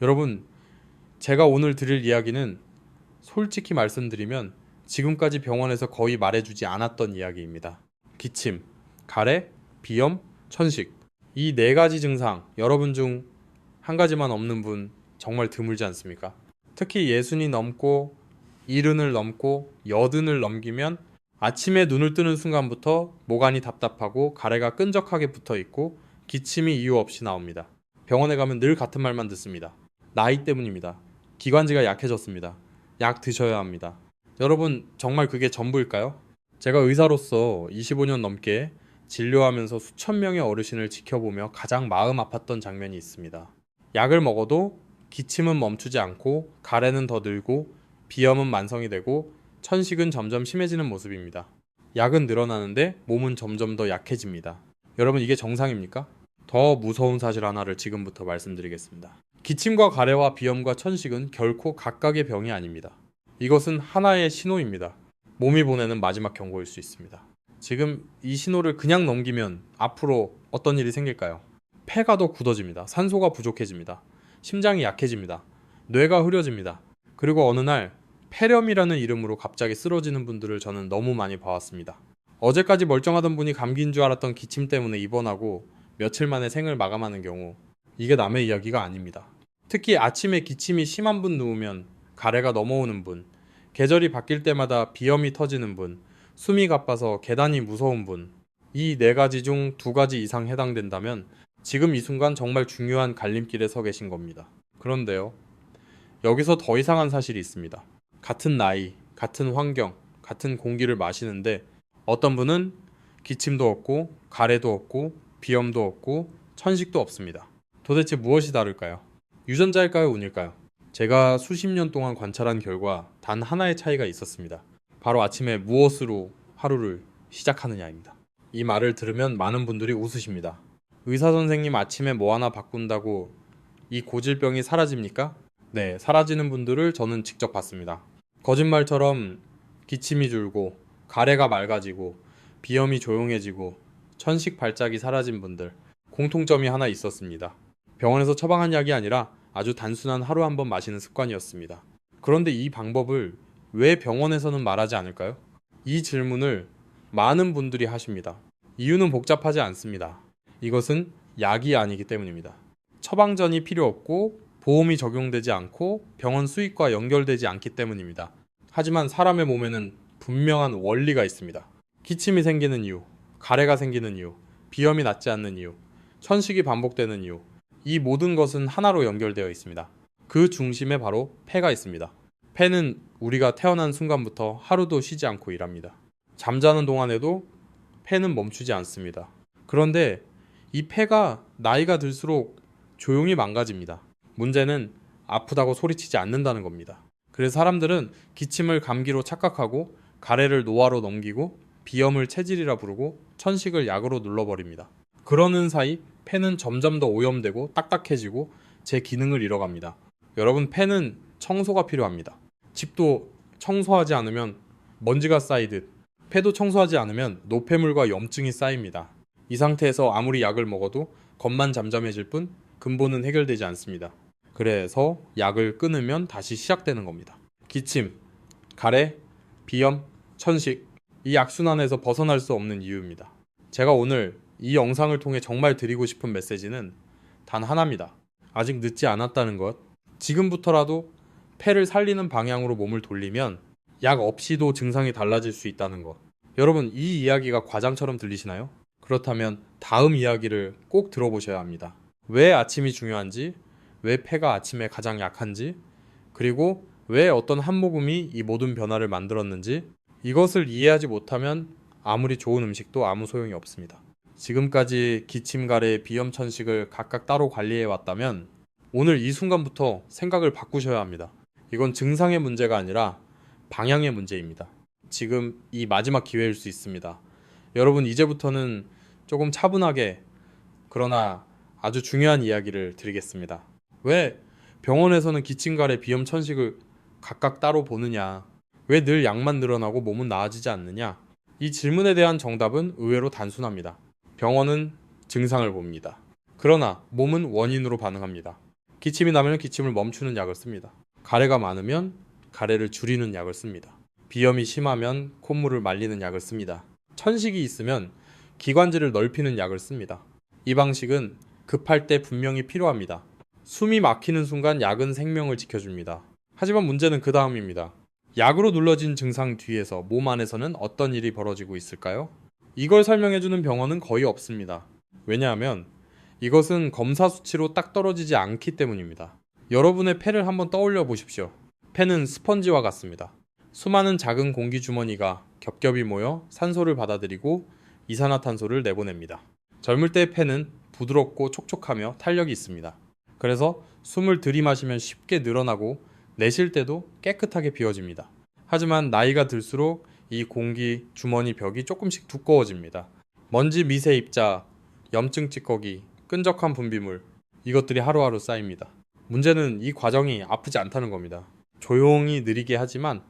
여러분, 제가 오늘 드릴 이야기는 솔직히 말씀드리면 지금까지 병원에서 거의 말해주지 않았던 이야기입니다. 기침, 가래, 비염, 천식. 이 네 가지 증상, 여러분 중 한 가지만 없는 분 정말 드물지 않습니까? 특히 예순이 넘고 이른을 넘고 여든을 넘기면 아침에 눈을 뜨는 순간부터 목안이 답답하고 가래가 끈적하게 붙어 있고 기침이 이유 없이 나옵니다. 병원에 가면 늘 같은 말만 듣습니다. 나이 때문입니다. 기관지가 약해졌습니다. 약 드셔야 합니다. 여러분, 정말 그게 전부일까요? 제가 의사로서 25년 넘게 진료하면서 수천 명의 어르신을 지켜보며 가장 마음 아팠던 장면이 있습니다. 약을 먹어도 기침은 멈추지 않고 가래는 더 늘고 비염은 만성이 되고 천식은 점점 심해지는 모습입니다. 약은 늘어나는데 몸은 점점 더 약해집니다. 여러분, 이게 정상입니까? 더 무서운 사실 하나를 지금부터 말씀드리겠습니다. 기침과 가래와 비염과 천식은 결코 각각의 병이 아닙니다. 이것은 하나의 신호입니다. 몸이 보내는 마지막 경고일 수 있습니다. 지금 이 신호를 그냥 넘기면 앞으로 어떤 일이 생길까요? 폐가 더 굳어집니다. 산소가 부족해집니다. 심장이 약해집니다. 뇌가 흐려집니다. 그리고 어느 날 폐렴이라는 이름으로 갑자기 쓰러지는 분들을 저는 너무 많이 봐왔습니다. 어제까지 멀쩡하던 분이 감기인 줄 알았던 기침 때문에 입원하고 며칠 만에 생을 마감하는 경우, 이게 남의 이야기가 아닙니다. 특히 아침에 기침이 심한 분 누우면 가래가 넘어오는 분, 계절이 바뀔 때마다 비염이 터지는 분, 숨이 가빠서 계단이 무서운 분, 이 네 가지 중 두 가지 이상 해당된다면 지금 이 순간 정말 중요한 갈림길에 서 계신 겁니다. 그런데요, 여기서 더 이상한 사실이 있습니다. 같은 나이, 같은 환경, 같은 공기를 마시는데 어떤 분은 기침도 없고 가래도 없고 비염도 없고 천식도 없습니다. 도대체 무엇이 다를까요? 유전자일까요, 운일까요? 제가 수십 년 동안 관찰한 결과 단 하나의 차이가 있었습니다. 바로 아침에 무엇으로 하루를 시작하느냐입니다. 이 말을 들으면 많은 분들이 웃으십니다. 의사 선생님, 아침에 뭐 하나 바꾼다고 이 고질병이 사라집니까? 네, 사라지는 분들을 저는 직접 봤습니다. 거짓말처럼 기침이 줄고 가래가 맑아지고 비염이 조용해지고 천식 발작이 사라진 분들, 공통점이 하나 있었습니다. 병원에서 처방한 약이 아니라 아주 단순한 하루 한 번 마시는 습관이었습니다. 그런데 이 방법을 왜 병원에서는 말하지 않을까요? 이 질문을 많은 분들이 하십니다. 이유는 복잡하지 않습니다. 이것은 약이 아니기 때문입니다. 처방전이 필요 없고 보험이 적용되지 않고 병원 수익과 연결되지 않기 때문입니다. 하지만 사람의 몸에는 분명한 원리가 있습니다. 기침이 생기는 이유, 가래가 생기는 이유, 비염이 낫지 않는 이유, 천식이 반복되는 이유, 이 모든 것은 하나로 연결되어 있습니다. 그 중심에 바로 폐가 있습니다. 폐는 우리가 태어난 순간부터 하루도 쉬지 않고 일합니다. 잠자는 동안에도 폐는 멈추지 않습니다. 그런데 이 폐가 나이가 들수록 조용히 망가집니다. 문제는 아프다고 소리치지 않는다는 겁니다. 그래서 사람들은 기침을 감기로 착각하고 가래를 노화로 넘기고 비염을 체질이라 부르고 천식을 약으로 눌러버립니다. 그러는 사이 폐는 점점 더 오염되고 딱딱해지고 제 기능을 잃어갑니다. 여러분, 폐는 청소가 필요합니다. 집도 청소하지 않으면 먼지가 쌓이듯 폐도 청소하지 않으면 노폐물과 염증이 쌓입니다. 이 상태에서 아무리 약을 먹어도 겉만 잠잠해질 뿐 근본은 해결되지 않습니다. 그래서 약을 끊으면 다시 시작되는 겁니다. 기침, 가래, 비염, 천식, 이 악순환에서 벗어날 수 없는 이유입니다. 제가 오늘 이 영상을 통해 정말 드리고 싶은 메시지는 단 하나입니다. 아직 늦지 않았다는 것. 지금부터라도 폐를 살리는 방향으로 몸을 돌리면 약 없이도 증상이 달라질 수 있다는 것. 여러분, 이 이야기가 과장처럼 들리시나요? 그렇다면 다음 이야기를 꼭 들어보셔야 합니다. 왜 아침이 중요한지, 왜 폐가 아침에 가장 약한지, 그리고 왜 어떤 한 모금이 이 모든 변화를 만들었는지, 이것을 이해하지 못하면 아무리 좋은 음식도 아무 소용이 없습니다. 지금까지 기침, 가래, 비염, 천식을 각각 따로 관리해 왔다면 오늘 이 순간부터 생각을 바꾸셔야 합니다. 이건 증상의 문제가 아니라 방향의 문제입니다. 지금 이 마지막 기회일 수 있습니다. 여러분, 이제부터는 조금 차분하게, 그러나 아주 중요한 이야기를 드리겠습니다. 왜 병원에서는 기침, 가래, 비염, 천식을 각각 따로 보느냐? 왜 늘 약만 늘어나고 몸은 나아지지 않느냐? 이 질문에 대한 정답은 의외로 단순합니다. 병원은 증상을 봅니다. 그러나 몸은 원인으로 반응합니다. 기침이 나면 기침을 멈추는 약을 씁니다. 가래가 많으면 가래를 줄이는 약을 씁니다. 비염이 심하면 콧물을 말리는 약을 씁니다. 천식이 있으면 기관지를 넓히는 약을 씁니다. 이 방식은 급할 때 분명히 필요합니다. 숨이 막히는 순간 약은 생명을 지켜줍니다. 하지만 문제는 그 다음입니다. 약으로 눌러진 증상 뒤에서 몸 안에서는 어떤 일이 벌어지고 있을까요? 이걸 설명해주는 병원은 거의 없습니다. 왜냐하면 이것은 검사 수치로 딱 떨어지지 않기 때문입니다. 여러분의 폐를 한번 떠올려 보십시오. 폐는 스펀지와 같습니다. 수많은 작은 공기 주머니가 겹겹이 모여 산소를 받아들이고 이산화탄소를 내보냅니다. 젊을 때의 폐는 부드럽고 촉촉하며 탄력이 있습니다. 그래서 숨을 들이마시면 쉽게 늘어나고 내쉴 때도 깨끗하게 비워집니다. 하지만 나이가 들수록 이 공기 주머니 벽이 조금씩 두꺼워집니다. 먼지 미세 입자, 염증 찌꺼기, 끈적한 분비물, 이것들이 하루하루 쌓입니다. 문제는 이 과정이 아프지 않다는 겁니다. 조용히 느리게 하지만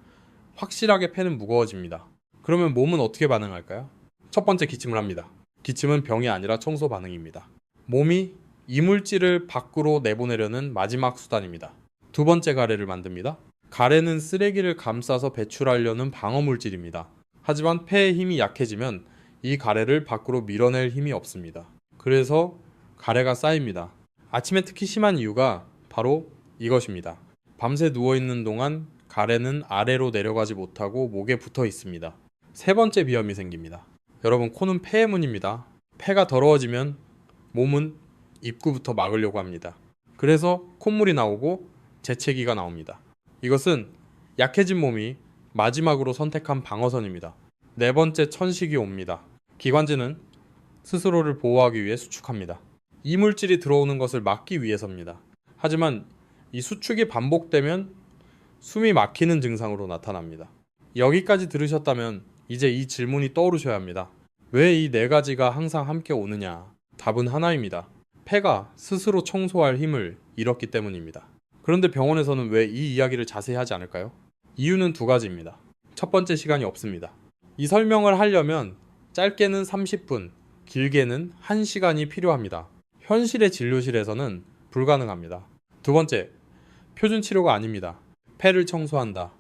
확실하게 폐는 무거워집니다. 그러면 몸은 어떻게 반응할까요? 첫 번째, 기침을 합니다. 기침은 병이 아니라 청소 반응입니다. 몸이 이물질을 밖으로 내보내려는 마지막 수단입니다. 두 번째, 가래를 만듭니다. 가래는 쓰레기를 감싸서 배출하려는 방어물질입니다. 하지만 폐의 힘이 약해지면 이 가래를 밖으로 밀어낼 힘이 없습니다. 그래서 가래가 쌓입니다. 아침에 특히 심한 이유가 바로 이것입니다. 밤새 누워있는 동안 가래는 아래로 내려가지 못하고 목에 붙어 있습니다. 세 번째, 비염이 생깁니다. 여러분, 코는 폐의 문입니다. 폐가 더러워지면 몸은 입구부터 막으려고 합니다. 그래서 콧물이 나오고 재채기가 나옵니다. 이것은 약해진 몸이 마지막으로 선택한 방어선입니다. 네 번째, 천식이 옵니다. 기관지는 스스로를 보호하기 위해 수축합니다. 이물질이 들어오는 것을 막기 위해서입니다. 하지만 이 수축이 반복되면 숨이 막히는 증상으로 나타납니다. 여기까지 들으셨다면 이제 이 질문이 떠오르셔야 합니다. 왜 이 네 가지가 항상 함께 오느냐? 답은 하나입니다. 폐가 스스로 청소할 힘을 잃었기 때문입니다. 그런데 병원에서는 왜 이 이야기를 자세히 하지 않을까요? 이유는 두 가지입니다. 첫 번째, 시간이 없습니다. 이 설명을 하려면 짧게는 30분, 길게는 1시간이 필요합니다. 현실의 진료실에서는 불가능합니다. 두 번째, 표준 치료가 아닙니다. 폐를 청소한다,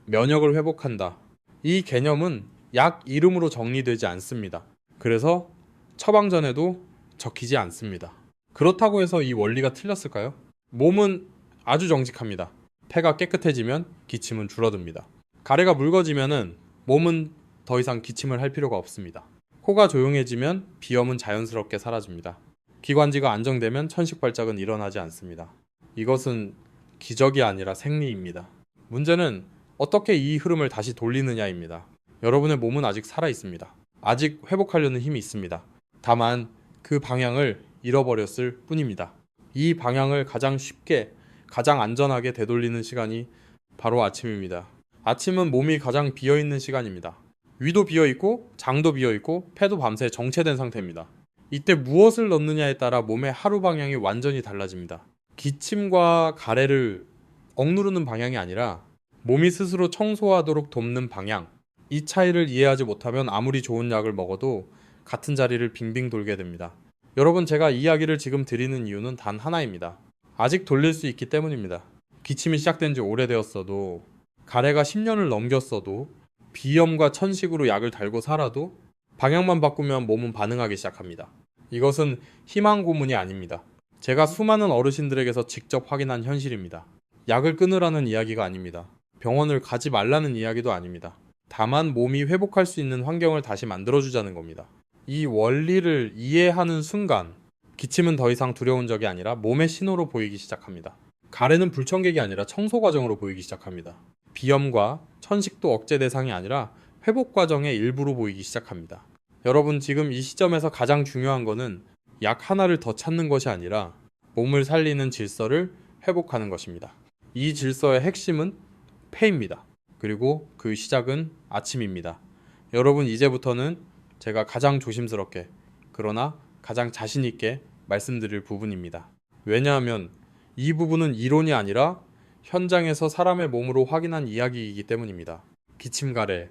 면역을 회복한다. 이 개념은 약 이름으로 정리되지 않습니다. 그래서 처방전에도 적히지 않습니다. 그렇다고 해서 이 원리가 틀렸을까요? 몸은 아주 정직합니다. 폐가 깨끗해지면 기침은 줄어듭니다. 가래가 묽어지면 몸은 더 이상 기침을 할 필요가 없습니다. 코가 조용해지면 비염은 자연스럽게 사라집니다. 기관지가 안정되면 천식 발작은 일어나지 않습니다. 이것은 기적이 아니라 생리입니다. 문제는 어떻게 이 흐름을 다시 돌리느냐입니다. 여러분의 몸은 아직 살아 있습니다. 아직 회복하려는 힘이 있습니다. 다만 그 방향을 잃어버렸을 뿐입니다. 이 방향을 가장 쉽게, 가장 안전하게 되돌리는 시간이 바로 아침입니다. 아침은 몸이 가장 비어있는 시간입니다. 위도 비어있고 장도 비어있고 폐도 밤새 정체된 상태입니다. 이때 무엇을 넣느냐에 따라 몸의 하루 방향이 완전히 달라집니다. 기침과 가래를 억누르는 방향이 아니라 몸이 스스로 청소하도록 돕는 방향, 이 차이를 이해하지 못하면 아무리 좋은 약을 먹어도 같은 자리를 빙빙 돌게 됩니다. 여러분, 제가 이 이야기를 지금 드리는 이유는 단 하나입니다. 아직 돌릴 수 있기 때문입니다. 기침이 시작된 지 오래되었어도, 가래가 10년을 넘겼어도, 비염과 천식으로 약을 달고 살아도 방향만 바꾸면 몸은 반응하기 시작합니다. 이것은 희망 고문이 아닙니다. 제가 수많은 어르신들에게서 직접 확인한 현실입니다. 약을 끊으라는 이야기가 아닙니다. 병원을 가지 말라는 이야기도 아닙니다. 다만 몸이 회복할 수 있는 환경을 다시 만들어주자는 겁니다. 이 원리를 이해하는 순간 기침은 더 이상 두려운 적이 아니라 몸의 신호로 보이기 시작합니다. 가래는 불청객이 아니라 청소 과정으로 보이기 시작합니다. 비염과 천식도 억제 대상이 아니라 회복 과정의 일부로 보이기 시작합니다. 여러분, 지금 이 시점에서 가장 중요한 것은 약 하나를 더 찾는 것이 아니라 몸을 살리는 질서를 회복하는 것입니다. 이 질서의 핵심은 폐입니다. 그리고 그 시작은 아침입니다. 여러분, 이제부터는 제가 가장 조심스럽게, 그러나 가장 자신 있게 말씀드릴 부분입니다. 왜냐하면 이 부분은 이론이 아니라 현장에서 사람의 몸으로 확인한 이야기이기 때문입니다. 기침가래,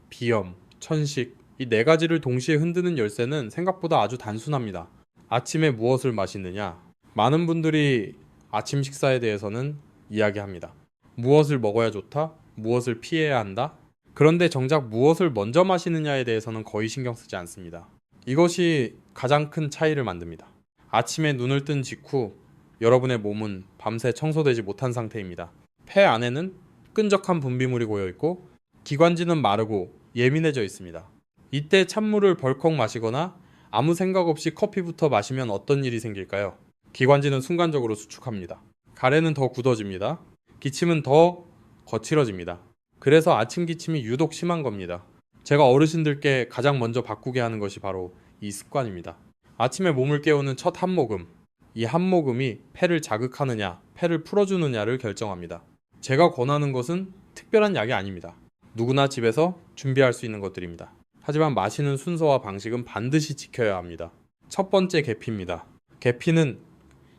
비염, 천식, 이 네 가지를 동시에 흔드는 열쇠는 생각보다 아주 단순합니다. 아침에 무엇을 마시느냐? 많은 분들이 아침 식사에 대해서는 이야기합니다. 무엇을 먹어야 좋다? 무엇을 피해야 한다? 그런데 정작 무엇을 먼저 마시느냐에 대해서는 거의 신경 쓰지 않습니다. 이것이 가장 큰 차이를 만듭니다. 아침에 눈을 뜬 직후 여러분의 몸은 밤새 청소되지 못한 상태입니다. 폐 안에는 끈적한 분비물이 고여 있고 기관지는 마르고 예민해져 있습니다. 이때 찬물을 벌컥 마시거나 아무 생각 없이 커피부터 마시면 어떤 일이 생길까요? 기관지는 순간적으로 수축합니다. 가래는 더 굳어집니다. 기침은 더 거칠어집니다. 그래서 아침 기침이 유독 심한 겁니다. 제가 어르신들께 가장 먼저 바꾸게 하는 것이 바로 이 습관입니다. 아침에 몸을 깨우는 첫 한 모금, 이 한 모금이 폐를 자극하느냐, 폐를 풀어주느냐를 결정합니다. 제가 권하는 것은 특별한 약이 아닙니다. 누구나 집에서 준비할 수 있는 것들입니다. 하지만 마시는 순서와 방식은 반드시 지켜야 합니다. 첫 번째 계피입니다. 계피는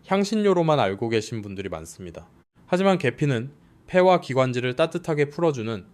향신료로만 알고 계신 분들이 많습니다. 하지만 계피는 폐와 기관지를 따뜻하게 풀어주는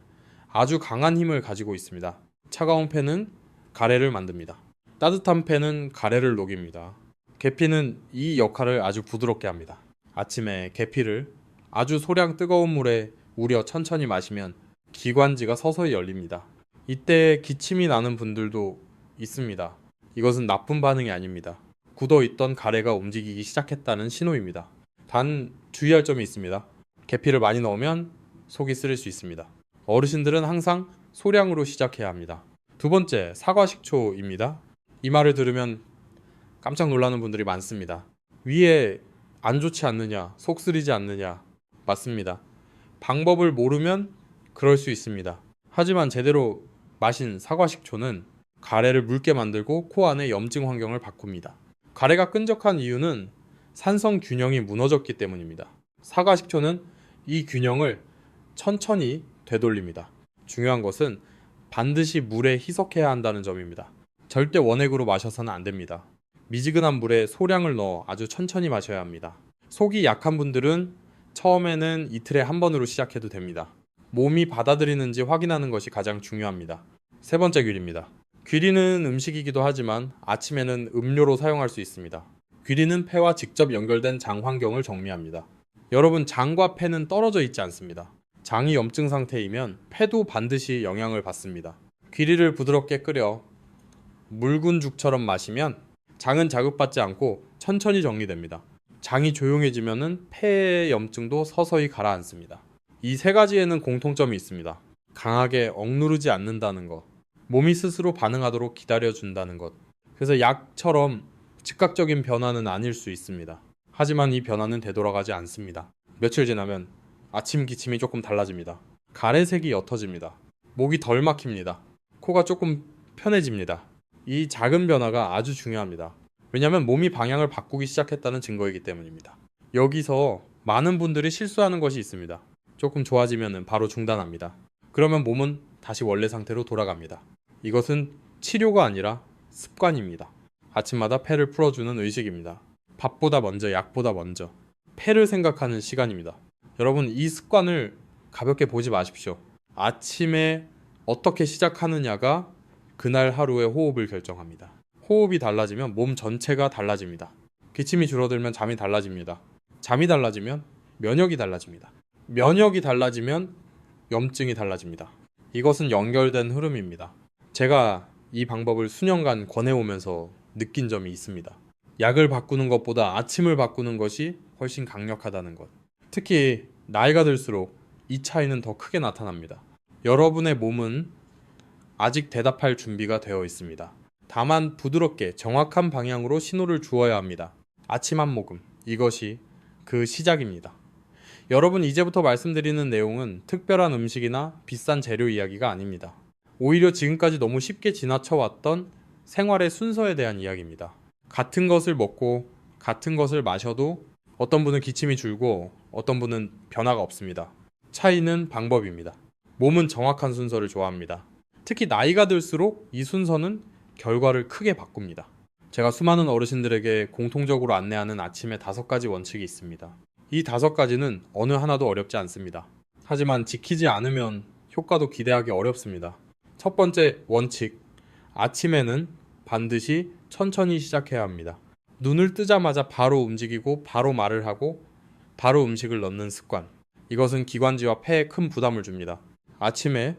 아주 강한 힘을 가지고 있습니다. 차가운 폐는 가래를 만듭니다. 따뜻한 폐는 가래를 녹입니다. 계피는 이 역할을 아주 부드럽게 합니다. 아침에 계피를 아주 소량 뜨거운 물에 우려 천천히 마시면 기관지가 서서히 열립니다. 이때 기침이 나는 분들도 있습니다. 이것은 나쁜 반응이 아닙니다. 굳어있던 가래가 움직이기 시작했다는 신호입니다. 단 주의할 점이 있습니다. 계피를 많이 넣으면 속이 쓰릴 수 있습니다. 어르신들은 항상 소량으로 시작해야 합니다. 두 번째, 사과식초입니다. 이 말을 들으면 깜짝 놀라는 분들이 많습니다. 위에 안 좋지 않느냐, 속 쓰리지 않느냐. 맞습니다. 방법을 모르면 그럴 수 있습니다. 하지만 제대로 마신 사과식초는 가래를 묽게 만들고 코 안의 염증 환경을 바꿉니다. 가래가 끈적한 이유는 산성 균형이 무너졌기 때문입니다. 사과식초는 이 균형을 천천히 되돌립니다. 중요한 것은 반드시 물에 희석해야 한다는 점입니다. 절대 원액으로 마셔서는 안 됩니다. 미지근한 물에 소량을 넣어 아주 천천히 마셔야 합니다. 속이 약한 분들은 처음에는 이틀에 한 번으로 시작해도 됩니다. 몸이 받아들이는지 확인하는 것이 가장 중요합니다. 세 번째 귀리입니다. 귀리는 음식이기도 하지만 아침에는 음료로 사용할 수 있습니다. 귀리는 폐와 직접 연결된 장 환경을 정리합니다. 여러분, 장과 폐는 떨어져 있지 않습니다. 장이 염증 상태이면 폐도 반드시 영향을 받습니다. 귀리를 부드럽게 끓여 묽은 죽처럼 마시면 장은 자극받지 않고 천천히 정리됩니다. 장이 조용해지면 폐의 염증도 서서히 가라앉습니다. 이 세 가지에는 공통점이 있습니다. 강하게 억누르지 않는다는 것, 몸이 스스로 반응하도록 기다려준다는 것. 그래서 약처럼 즉각적인 변화는 아닐 수 있습니다. 하지만 이 변화는 되돌아가지 않습니다. 며칠 지나면 아침 기침이 조금 달라집니다. 가래색이 옅어집니다. 목이 덜 막힙니다. 코가 조금 편해집니다. 이 작은 변화가 아주 중요합니다. 왜냐하면 몸이 방향을 바꾸기 시작했다는 증거이기 때문입니다. 여기서 많은 분들이 실수하는 것이 있습니다. 조금 좋아지면 바로 중단합니다. 그러면 몸은 다시 원래 상태로 돌아갑니다. 이것은 치료가 아니라 습관입니다. 아침마다 폐를 풀어주는 의식입니다. 밥보다 먼저, 약보다 먼저 폐를 생각하는 시간입니다. 여러분, 이 습관을 가볍게 보지 마십시오. 아침에 어떻게 시작하느냐가 그날 하루의 호흡을 결정합니다. 호흡이 달라지면 몸 전체가 달라집니다. 기침이 줄어들면 잠이 달라집니다. 잠이 달라지면 면역이 달라집니다. 면역이 달라지면 염증이 달라집니다. 이것은 연결된 흐름입니다. 제가 이 방법을 수년간 권해오면서 느낀 점이 있습니다. 약을 바꾸는 것보다 아침을 바꾸는 것이 훨씬 강력하다는 것. 특히 나이가 들수록 이 차이는 더 크게 나타납니다. 여러분의 몸은 아직 대답할 준비가 되어 있습니다. 다만 부드럽게 정확한 방향으로 신호를 주어야 합니다. 아침 한 모금, 이것이 그 시작입니다. 여러분, 이제부터 말씀드리는 내용은 특별한 음식이나 비싼 재료 이야기가 아닙니다. 오히려 지금까지 너무 쉽게 지나쳐왔던 생활의 순서에 대한 이야기입니다. 같은 것을 먹고 같은 것을 마셔도 어떤 분은 기침이 줄고 어떤 분은 변화가 없습니다. 차이는 방법입니다. 몸은 정확한 순서를 좋아합니다. 특히 나이가 들수록 이 순서는 결과를 크게 바꿉니다. 제가 수많은 어르신들에게 공통적으로 안내하는 아침에 5가지 원칙이 있습니다. 이 5가지는 어느 하나도 어렵지 않습니다. 하지만 지키지 않으면 효과도 기대하기 어렵습니다. 첫 번째 원칙, 아침에는 반드시 천천히 시작해야 합니다. 눈을 뜨자마자 바로 움직이고 바로 말을 하고 바로 음식을 넣는 습관. 이것은 기관지와 폐에 큰 부담을 줍니다. 아침에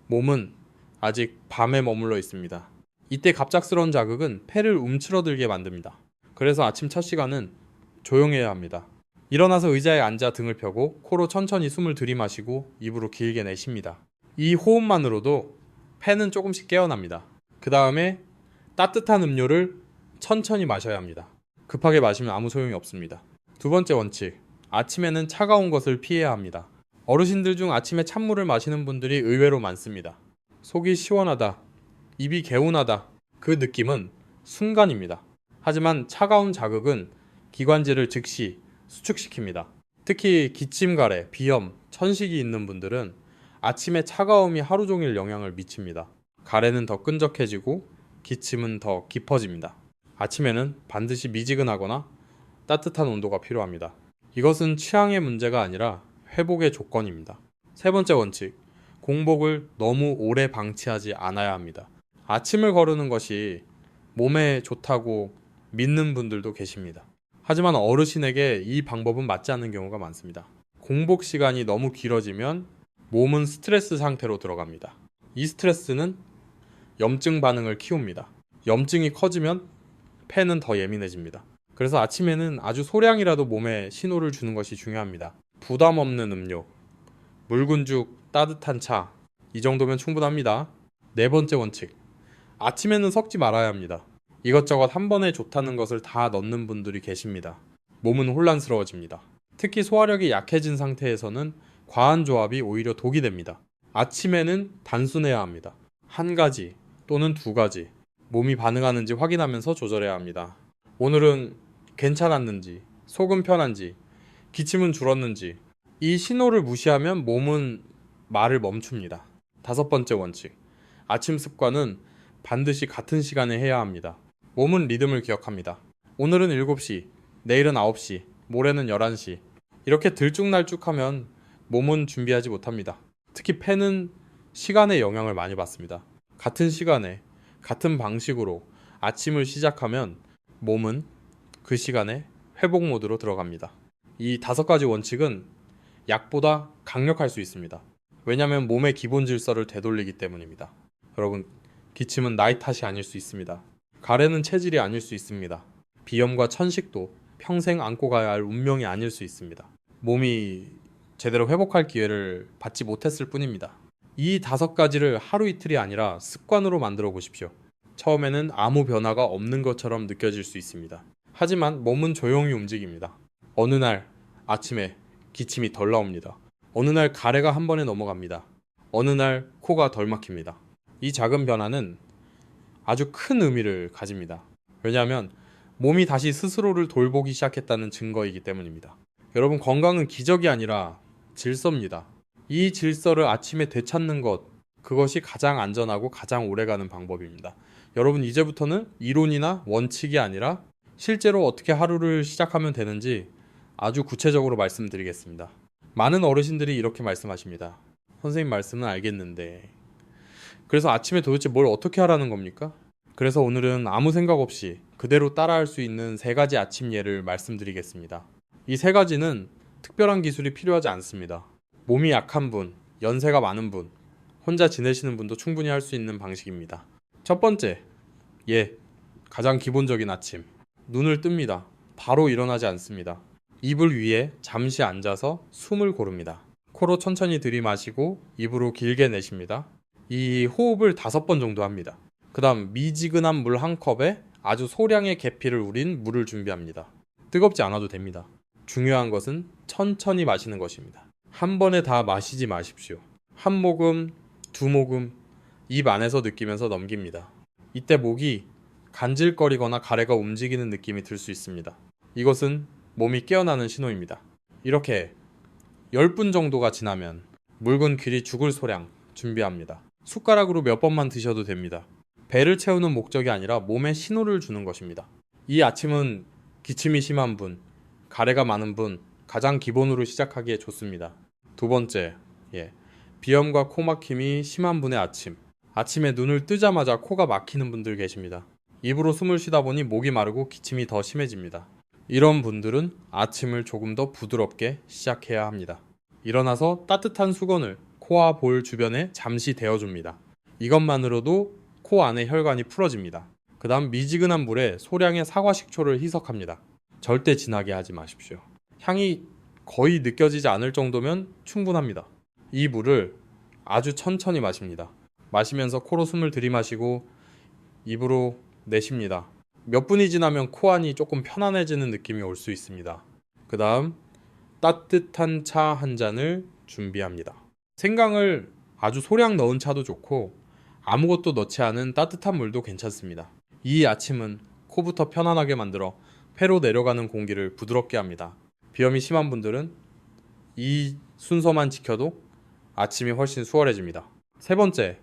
몸은 아직 밤에 머물러 있습니다. 이때 갑작스러운 자극은 폐를 움츠러들게 만듭니다. 그래서 아침 첫 시간은 조용해야 합니다. 일어나서 의자에 앉아 등을 펴고 코로 천천히 숨을 들이마시고 입으로 길게 내쉽니다. 이 호흡만으로도 폐는 조금씩 깨어납니다. 그 다음에 따뜻한 음료를 천천히 마셔야 합니다. 급하게 마시면 아무 소용이 없습니다. 두 번째 원칙, 아침에는 차가운 것을 피해야 합니다. 어르신들 중 아침에 찬물을 마시는 분들이 의외로 많습니다. 속이 시원하다, 입이 개운하다, 그 느낌은 순간입니다. 하지만 차가운 자극은 기관지를 즉시 수축시킵니다. 특히 기침 가래, 비염, 천식이 있는 분들은 아침에 차가움이 하루 종일 영향을 미칩니다. 가래는 더 끈적해지고 기침은 더 깊어집니다. 아침에는 반드시 미지근하거나 따뜻한 온도가 필요합니다. 이것은 취향의 문제가 아니라 회복의 조건입니다. 세 번째 원칙, 공복을 너무 오래 방치하지 않아야 합니다. 아침을 거르는 것이 몸에 좋다고 믿는 분들도 계십니다. 하지만 어르신에게 이 방법은 맞지 않는 경우가 많습니다. 공복 시간이 너무 길어지면 몸은 스트레스 상태로 들어갑니다. 이 스트레스는 염증 반응을 키웁니다. 염증이 커지면 폐는 더 예민해집니다. 그래서 아침에는 아주 소량이라도 몸에 신호를 주는 것이 중요합니다. 부담 없는 음료, 묽은 죽, 따뜻한 차, 이 정도면 충분합니다. 네 번째 원칙, 아침에는 섞지 말아야 합니다. 이것저것 한 번에 좋다는 것을 다 넣는 분들이 계십니다. 몸은 혼란스러워집니다. 특히 소화력이 약해진 상태에서는 과한 조합이 오히려 독이 됩니다. 아침에는 단순해야 합니다. 한 가지 또는 두 가지, 몸이 반응하는지 확인하면서 조절해야 합니다. 오늘은 괜찮았는지, 속은 편한지, 기침은 줄었는지, 이 신호를 무시하면 몸은 말을 멈춥니다. 다섯 번째 원칙, 아침 습관은 반드시 같은 시간에 해야 합니다. 몸은 리듬을 기억합니다. 오늘은 7시, 내일은 9시, 모레는 11시. 이렇게 들쭉날쭉하면 몸은 준비하지 못합니다. 특히 폐는 시간의 영향을 많이 받습니다. 같은 시간에, 같은 방식으로 아침을 시작하면 몸은 그 시간에 회복 모드로 들어갑니다. 이 5가지 원칙은 약보다 강력할 수 있습니다. 왜냐하면 몸의 기본 질서를 되돌리기 때문입니다. 여러분, 기침은 나이 탓이 아닐 수 있습니다. 가래는 체질이 아닐 수 있습니다. 비염과 천식도 평생 안고 가야 할 운명이 아닐 수 있습니다. 몸이 제대로 회복할 기회를 받지 못했을 뿐입니다. 이 5가지를 하루 이틀이 아니라 습관으로 만들어 보십시오. 처음에는 아무 변화가 없는 것처럼 느껴질 수 있습니다. 하지만 몸은 조용히 움직입니다. 어느 날 아침에 기침이 덜 나옵니다. 어느 날 가래가 한 번에 넘어갑니다. 어느 날 코가 덜 막힙니다. 이 작은 변화는 아주 큰 의미를 가집니다. 왜냐하면 몸이 다시 스스로를 돌보기 시작했다는 증거이기 때문입니다. 여러분, 건강은 기적이 아니라 질서입니다. 이 질서를 아침에 되찾는 것, 그것이 가장 안전하고 가장 오래가는 방법입니다. 여러분, 이제부터는 이론이나 원칙이 아니라 실제로 어떻게 하루를 시작하면 되는지 아주 구체적으로 말씀드리겠습니다. 많은 어르신들이 이렇게 말씀하십니다. 선생님 말씀은 알겠는데, 그래서 아침에 도대체 뭘 어떻게 하라는 겁니까? 그래서 오늘은 아무 생각 없이 그대로 따라할 수 있는 3가지 아침 예를 말씀드리겠습니다. 이 3가지는 특별한 기술이 필요하지 않습니다. 몸이 약한 분, 연세가 많은 분, 혼자 지내시는 분도 충분히 할 수 있는 방식입니다. 첫 번째, 가장 기본적인 아침. 눈을 뜹니다. 바로 일어나지 않습니다. 이불 위에 잠시 앉아서 숨을 고릅니다. 코로 천천히 들이마시고 입으로 길게 내쉽니다. 이 호흡을 5번 정도 합니다. 그 다음 미지근한 물 한 컵에 아주 소량의 계피를 우린 물을 준비합니다. 뜨겁지 않아도 됩니다. 중요한 것은 천천히 마시는 것입니다. 한 번에 다 마시지 마십시오. 한 모금, 2모금 입 안에서 느끼면서 넘깁니다. 이때 목이 간질거리거나 가래가 움직이는 느낌이 들 수 있습니다. 이것은 몸이 깨어나는 신호입니다. 이렇게 10분 정도가 지나면 묽은 귀리 죽을 소량 준비합니다. 숟가락으로 몇 번만 드셔도 됩니다. 배를 채우는 목적이 아니라 몸에 신호를 주는 것입니다. 이 아침은 기침이 심한 분, 가래가 많은 분, 가장 기본으로 시작하기에 좋습니다. 두 번째, 비염과 코막힘이 심한 분의 아침. 아침에 눈을 뜨자마자 코가 막히는 분들 계십니다. 입으로 숨을 쉬다 보니 목이 마르고 기침이 더 심해집니다. 이런 분들은 아침을 조금 더 부드럽게 시작해야 합니다. 일어나서 따뜻한 수건을 코와 볼 주변에 잠시 대어줍니다. 이것만으로도 코 안의 혈관이 풀어집니다. 그 다음 미지근한 물에 소량의 사과 식초를 희석합니다. 절대 진하게 하지 마십시오. 향이 거의 느껴지지 않을 정도면 충분합니다. 이 물을 아주 천천히 마십니다. 마시면서 코로 숨을 들이마시고 입으로 내쉽니다. 몇 분이 지나면 코 안이 조금 편안해지는 느낌이 올 수 있습니다. 그 다음 따뜻한 차 한 잔을 준비합니다. 생강을 아주 소량 넣은 차도 좋고 아무것도 넣지 않은 따뜻한 물도 괜찮습니다. 이 아침은 코부터 편안하게 만들어 폐로 내려가는 공기를 부드럽게 합니다. 비염이 심한 분들은 이 순서만 지켜도 아침이 훨씬 수월해집니다. 세 번째,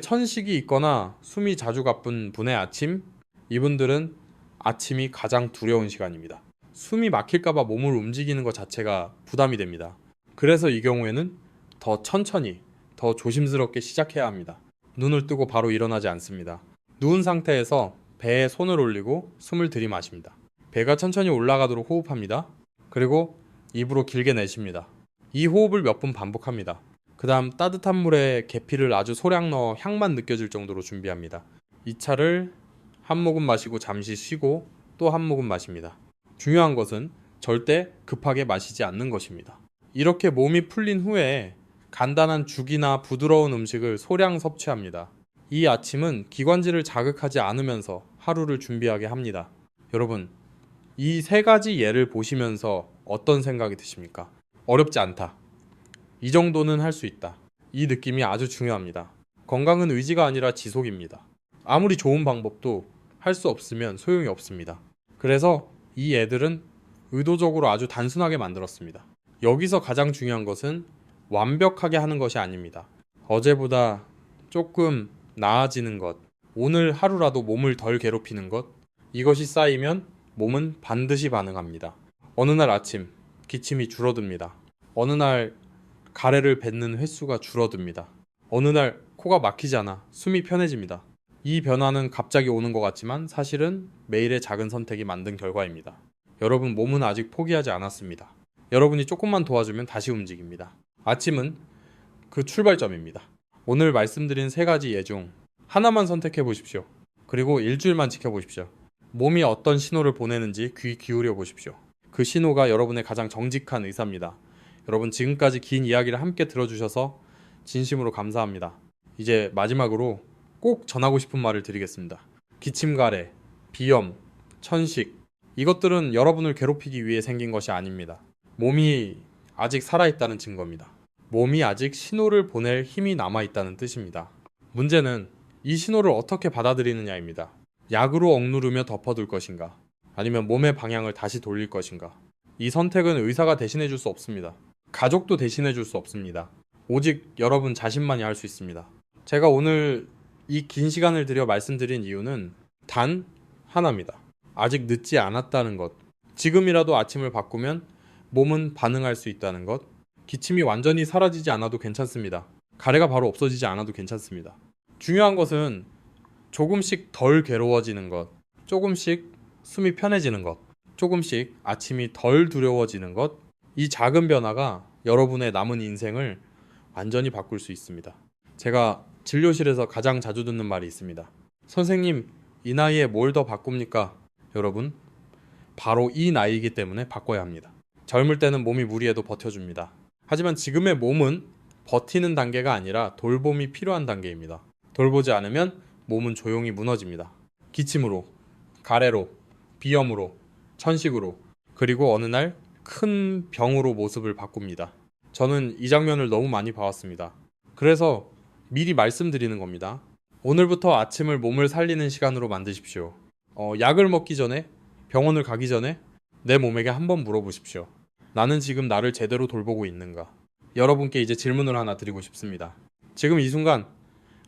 천식이 있거나 숨이 자주 가쁜 분의 아침, 이분들은 아침이 가장 두려운 시간입니다. 숨이 막힐까봐 몸을 움직이는 것 자체가 부담이 됩니다. 그래서 이 경우에는 더 천천히, 더 조심스럽게 시작해야 합니다. 눈을 뜨고 바로 일어나지 않습니다. 누운 상태에서 배에 손을 올리고 숨을 들이마십니다. 배가 천천히 올라가도록 호흡합니다. 그리고 입으로 길게 내쉽니다. 이 호흡을 몇 분 반복합니다. 그 다음 따뜻한 물에 계피를 아주 소량 넣어 향만 느껴질 정도로 준비합니다. 이 차를 한 모금 마시고 잠시 쉬고 또 한 모금 마십니다. 중요한 것은 절대 급하게 마시지 않는 것입니다. 이렇게 몸이 풀린 후에 간단한 죽이나 부드러운 음식을 소량 섭취합니다. 이 아침은 기관지를 자극하지 않으면서 하루를 준비하게 합니다. 여러분, 이 세 가지 예를 보시면서 어떤 생각이 드십니까? 어렵지 않다. 이 정도는 할 수 있다. 이 느낌이 아주 중요합니다. 건강은 의지가 아니라 지속입니다. 아무리 좋은 방법도 할 수 없으면 소용이 없습니다. 그래서 이 애들은 의도적으로 아주 단순하게 만들었습니다. 여기서 가장 중요한 것은 완벽하게 하는 것이 아닙니다. 어제보다 조금 나아지는 것, 오늘 하루라도 몸을 덜 괴롭히는 것, 이것이 쌓이면 몸은 반드시 반응합니다. 어느 날 아침 기침이 줄어듭니다. 어느 날 가래를 뱉는 횟수가 줄어듭니다. 어느 날 코가 막히지 않아 숨이 편해집니다. 이 변화는 갑자기 오는 것 같지만 사실은 매일의 작은 선택이 만든 결과입니다. 여러분 몸은 아직 포기하지 않았습니다. 여러분이 조금만 도와주면 다시 움직입니다. 아침은 그 출발점입니다. 오늘 말씀드린 세 가지 예 중 하나만 선택해 보십시오. 그리고 일주일만 지켜보십시오. 몸이 어떤 신호를 보내는지 귀 기울여 보십시오. 그 신호가 여러분의 가장 정직한 의사입니다. 여러분 지금까지 긴 이야기를 함께 들어주셔서 진심으로 감사합니다. 이제 마지막으로 꼭 전하고 싶은 말을 드리겠습니다. 기침가래, 비염, 천식, 이것들은 여러분을 괴롭히기 위해 생긴 것이 아닙니다. 몸이 아직 살아있다는 증거입니다. 몸이 아직 신호를 보낼 힘이 남아있다는 뜻입니다. 문제는 이 신호를 어떻게 받아들이느냐입니다. 약으로 억누르며 덮어둘 것인가, 아니면 몸의 방향을 다시 돌릴 것인가. 이 선택은 의사가 대신해 줄 수 없습니다. 가족도 대신해 줄 수 없습니다. 오직 여러분 자신만이 할 수 있습니다. 제가 오늘 이 긴 시간을 들여 말씀드린 이유는 단 하나입니다. 아직 늦지 않았다는 것. 지금이라도 아침을 바꾸면 몸은 반응할 수 있다는 것. 기침이 완전히 사라지지 않아도 괜찮습니다. 가래가 바로 없어지지 않아도 괜찮습니다. 중요한 것은 조금씩 덜 괴로워지는 것, 조금씩 숨이 편해지는 것, 조금씩 아침이 덜 두려워지는 것, 이 작은 변화가 여러분의 남은 인생을 완전히 바꿀 수 있습니다. 제가 진료실에서 가장 자주 듣는 말이 있습니다. 선생님, 이 나이에 뭘 더 바꿉니까? 여러분, 바로 이 나이이기 때문에 바꿔야 합니다. 젊을 때는 몸이 무리해도 버텨줍니다. 하지만 지금의 몸은 버티는 단계가 아니라 돌봄이 필요한 단계입니다. 돌보지 않으면 몸은 조용히 무너집니다. 기침으로, 가래로, 비염으로, 천식으로, 그리고 어느 날 큰 병으로 모습을 바꿉니다. 저는 이 장면을 너무 많이 봐왔습니다. 그래서 미리 말씀드리는 겁니다. 오늘부터 아침을 몸을 살리는 시간으로 만드십시오. 약을 먹기 전에, 병원을 가기 전에 내 몸에게 한번 물어보십시오. 나는 지금 나를 제대로 돌보고 있는가? 여러분께 이제 질문을 하나 드리고 싶습니다. 지금 이 순간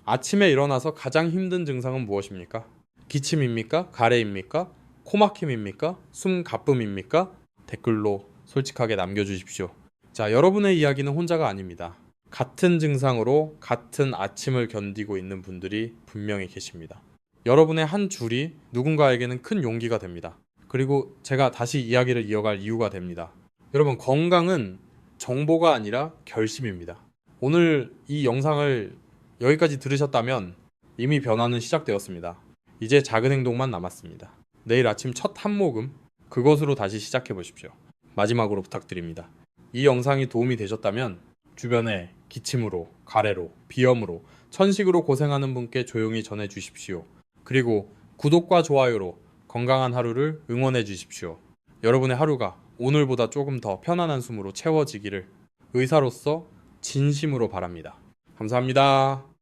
아침에 일어나서 가장 힘든 증상은 무엇입니까? 기침입니까? 가래입니까? 코막힘입니까? 숨 가쁨입니까? 댓글로 솔직하게 남겨주십시오. 자, 여러분의 이야기는 혼자가 아닙니다. 같은 증상으로 같은 아침을 견디고 있는 분들이 분명히 계십니다. 여러분의 한 줄이 누군가에게는 큰 용기가 됩니다. 그리고 제가 다시 이야기를 이어갈 이유가 됩니다. 여러분, 건강은 정보가 아니라 결심입니다. 오늘 이 영상을 여기까지 들으셨다면 이미 변화는 시작되었습니다. 이제 작은 행동만 남았습니다. 내일 아침 첫 한 모금, 그것으로 다시 시작해 보십시오. 마지막으로 부탁드립니다. 이 영상이 도움이 되셨다면 주변에 기침으로, 가래로, 비염으로, 천식으로 고생하는 분께 조용히 전해 주십시오. 그리고 구독과 좋아요로 건강한 하루를 응원해 주십시오. 여러분의 하루가 오늘보다 조금 더 편안한 숨으로 채워지기를 의사로서 진심으로 바랍니다. 감사합니다.